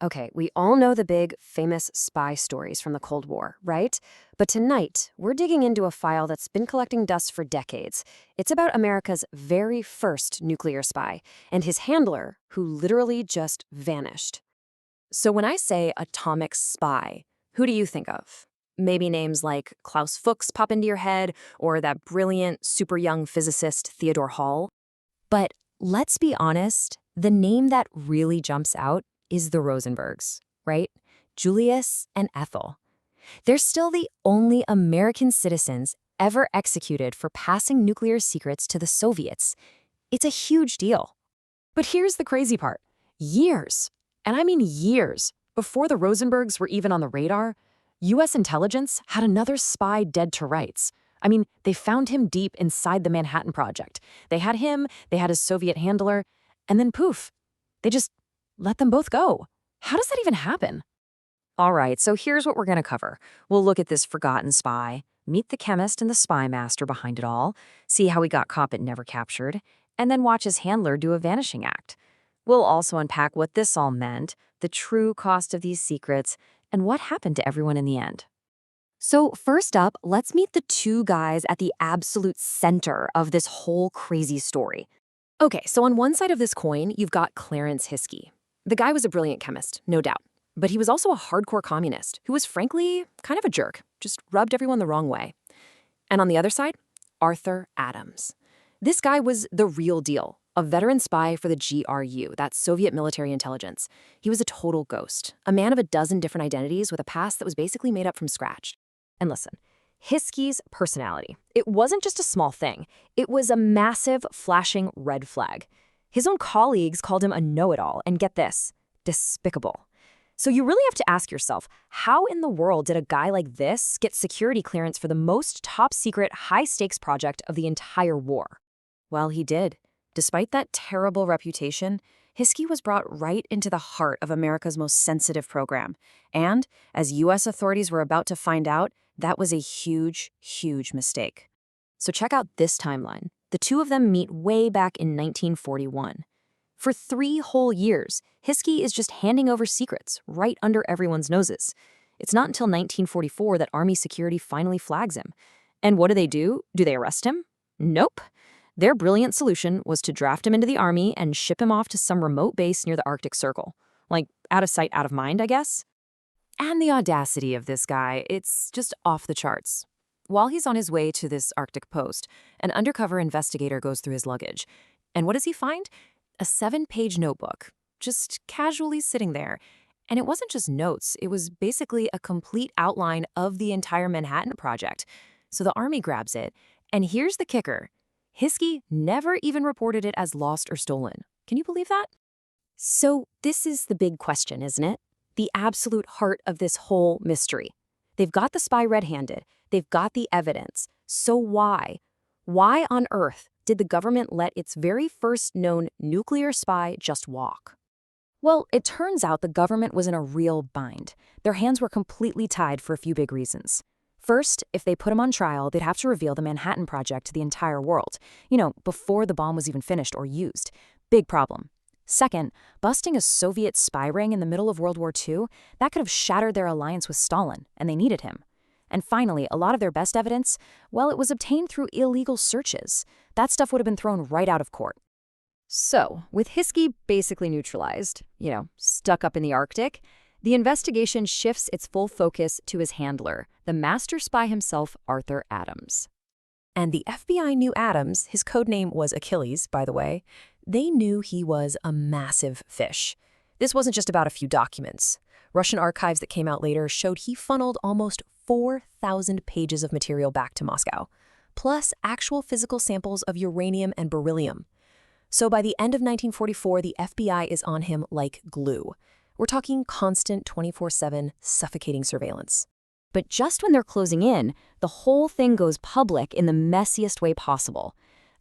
Okay, we all know the big, famous spy stories from the Cold War, right? But tonight, we're digging into a file that's been collecting dust for decades. It's about America's very first nuclear spy and his handler, who literally just vanished. So when I say atomic spy, who do you think of? Maybe names like Klaus Fuchs pop into your head, or that brilliant, super young physicist Theodore Hall. But let's be honest, the name that really jumps out is the Rosenbergs, right? Julius and Ethel. They're still the only American citizens ever executed for passing nuclear secrets to the Soviets. It's a huge deal. But here's the crazy part. Years, and I mean years, before the Rosenbergs were even on the radar, U.S. intelligence had another spy dead to rights. I mean, they found him deep inside the Manhattan Project. They had him, they had his Soviet handler, and then poof, they just let them both go. How does that even happen? All right, so here's what we're going to cover. We'll look at this forgotten spy, meet the chemist and the spy master behind it all, see how he got caught but never captured, and then watch his handler do a vanishing act. We'll also unpack what this all meant, the true cost of these secrets, and what happened to everyone in the end. So first up, let's meet the two guys at the absolute center of this whole crazy story. Okay, so on one side of this coin, you've got Clarence Hiskey. The guy was a brilliant chemist, no doubt. But he was also a hardcore communist who was frankly kind of a jerk, just rubbed everyone the wrong way. And on the other side, Arthur Adams. This guy was the real deal, a veteran spy for the GRU, that Soviet military intelligence. He was a total ghost, a man of a dozen different identities with a past that was basically made up from scratch. And listen, Hiskey's personality, it wasn't just a small thing. It was a massive, flashing red flag. His own colleagues called him a know-it-all, and get this, despicable. So you really have to ask yourself, how in the world did a guy like this get security clearance for the most top-secret, high-stakes project of the entire war? Well, he did. Despite that terrible reputation, Hiskey was brought right into the heart of America's most sensitive program. And, as U.S. authorities were about to find out, that was a huge, huge mistake. So check out this timeline. The two of them meet way back in 1941. For 3 whole years, Hiskey is just handing over secrets right under everyone's noses. It's not until 1944 that Army security finally flags him. And what do? Do they arrest him? Nope. Their brilliant solution was to draft him into the Army and ship him off to some remote base near the Arctic Circle. Like, out of sight, out of mind, I guess? And the audacity of this guy, it's just off the charts. While he's on his way to this Arctic post, an undercover investigator goes through his luggage. And what does he find? A 7-page notebook, just casually sitting there. And it wasn't just notes, it was basically a complete outline of the entire Manhattan Project. So the Army grabs it, and here's the kicker. Hiskey never even reported it as lost or stolen. Can you believe that? So this is the big question, isn't it? The absolute heart of this whole mystery. They've got the spy red-handed. They've got the evidence. So why? Why on earth did the government let its very first known nuclear spy just walk? Well, it turns out the government was in a real bind. Their hands were completely tied for a few big reasons. First, if they put him on trial, they'd have to reveal the Manhattan Project to the entire world, before the bomb was even finished or used. Big problem. Second, busting a Soviet spy ring in the middle of World War II, that could have shattered their alliance with Stalin, and they needed him. And finally, a lot of their best evidence, well, it was obtained through illegal searches. That stuff would have been thrown right out of court. So, with Hiskey basically neutralized, stuck up in the Arctic, the investigation shifts its full focus to his handler, the master spy himself, Arthur Adams. And the FBI knew Adams, his codename was Achilles, by the way. They knew he was a massive fish. This wasn't just about a few documents. Russian archives that came out later showed he funneled almost 4,000 pages of material back to Moscow, plus actual physical samples of uranium and beryllium. So by the end of 1944, the FBI is on him like glue. We're talking constant 24/7 suffocating surveillance. But just when they're closing in, the whole thing goes public in the messiest way possible.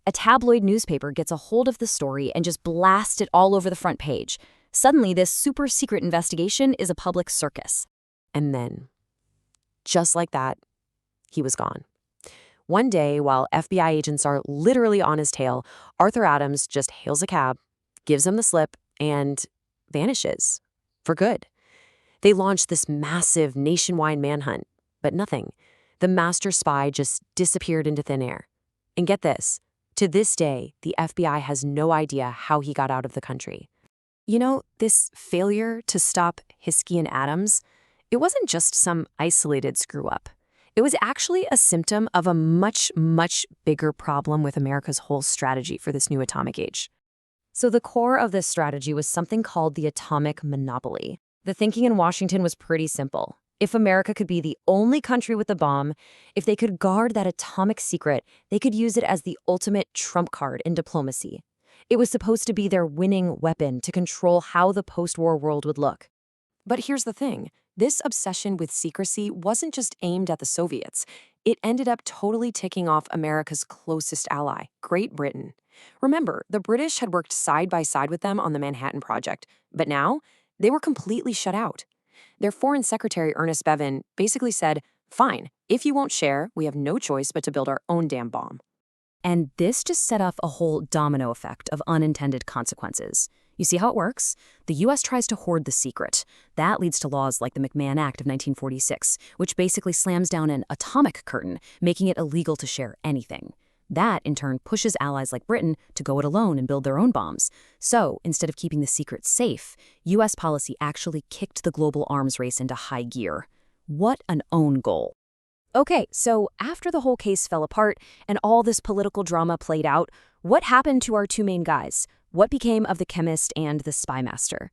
A tabloid newspaper gets a hold of the story and just blasts it all over the front page. Suddenly, this super secret investigation is a public circus. And then, just like that, he was gone. One day, while FBI agents are literally on his tail, Arthur Adams just hails a cab, gives him the slip, and vanishes. For good. They launched this massive nationwide manhunt, but nothing. The master spy just disappeared into thin air. And get this, to this day, the FBI has no idea how he got out of the country. You know, this failure to stop Hiskey and Adams, it wasn't just some isolated screw-up. It was actually a symptom of a much, much bigger problem with America's whole strategy for this new atomic age. So the core of this strategy was something called the atomic monopoly. The thinking in Washington was pretty simple. If America could be the only country with a bomb, if they could guard that atomic secret, they could use it as the ultimate trump card in diplomacy. It was supposed to be their winning weapon to control how the post-war world would look. But here's the thing. This obsession with secrecy wasn't just aimed at the Soviets. It ended up totally ticking off America's closest ally, Great Britain. Remember, the British had worked side by side with them on the Manhattan Project, but now they were completely shut out. Their Foreign Secretary, Ernest Bevin, basically said, "Fine, if you won't share, we have no choice but to build our own damn bomb." And this just set off a whole domino effect of unintended consequences. You see how it works? The U.S. tries to hoard the secret. That leads to laws like the McMahon Act of 1946, which basically slams down an atomic curtain, making it illegal to share anything. That, in turn, pushes allies like Britain to go it alone and build their own bombs. So, instead of keeping the secret safe, U.S. policy actually kicked the global arms race into high gear. What an own goal. Okay, so after the whole case fell apart and all this political drama played out, what happened to our two main guys? What became of the chemist and the spy master?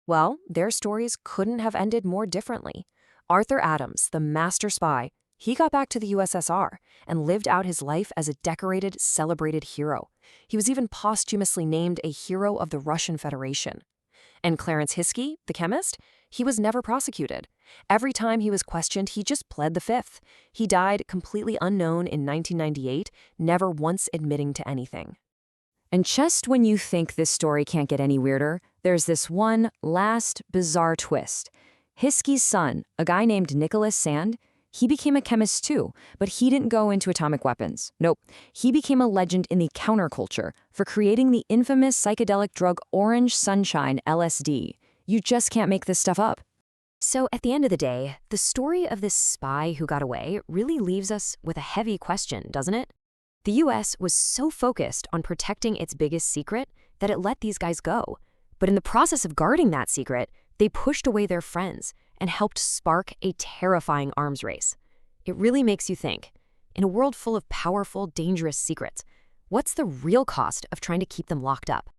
Well, their stories couldn't have ended more differently. Arthur Adams, the master spy, he got back to the USSR and lived out his life as a decorated, celebrated hero. He was even posthumously named a hero of the Russian Federation. And Clarence Hiskey, the chemist, he was never prosecuted. Every time he was questioned, he just pled the fifth. He died completely unknown in 1998, never once admitting to anything. And just when you think this story can't get any weirder, there's this one last bizarre twist. Hiskey's son, a guy named Nicholas Sand, he became a chemist too, but he didn't go into atomic weapons. Nope, he became a legend in the counterculture for creating the infamous psychedelic drug Orange Sunshine LSD. You just can't make this stuff up. So at the end of the day, the story of this spy who got away really leaves us with a heavy question, doesn't it? The U.S. was so focused on protecting its biggest secret that it let these guys go. But in the process of guarding that secret, they pushed away their friends and helped spark a terrifying arms race. It really makes you think, in a world full of powerful, dangerous secrets, what's the real cost of trying to keep them locked up?